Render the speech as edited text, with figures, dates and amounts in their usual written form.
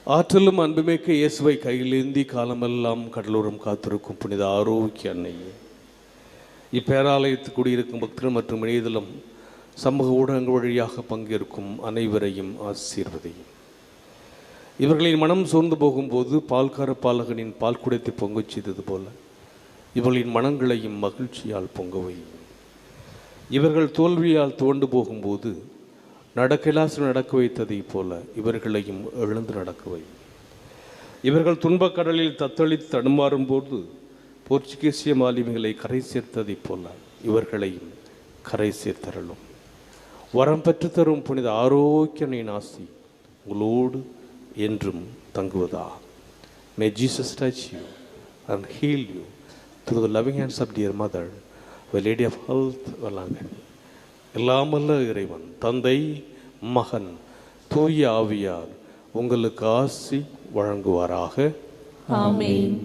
ஆற்றலும் அன்புமிக்க இயேசுவை கையிலேந்தி காலமெல்லாம் கடலோரம் காத்திருக்கும் புனித ஆரோக்கிய அன்னையே, இப்பேராலயத்தில் கூடியிருக்கும் பக்தர்கள் மற்றும் இணையதளம் சமூக ஊடகங்கள் வழியாக பங்கேற்கும் அனைவரையும் ஆசீர்வதியும். இவர்களின் மனம் சோர்ந்து போகும்போது பால்கார பாலகனின் பால் குடத்தை பொங்கச் செய்தது போல இவர்களின் மனங்களையும் மகிழ்ச்சியால் பொங்கவையும். இவர்கள் தோல்வியால் துவண்டு போகும்போது நடக்கலாசு நடக்க வைத்ததை போல இவர்களையும் எழுந்து நடக்கவை. இவர்கள் துன்பக்கடலில் தத்தளித்து தடுமாறும் போது போர்ச்சுகீசிய மாலுமிகளை கரை சேர்த்ததை போல இவர்களையும் கரை சேர்த்தரலும். வரம் பெற்று தரும் புனித ஆரோக்கியனின் ஆசி உங்களோடு என்றும் தங்குவதா. May Jesus touch you and heal you through the loving hands of dear mother, the Lady of Health, Valangani. எல்லாமல்ல இறைவன் தந்தை, மகன், தூய ஆவியார் உங்களுக்கு ஆசி வழங்குவாராக. ஆமென்.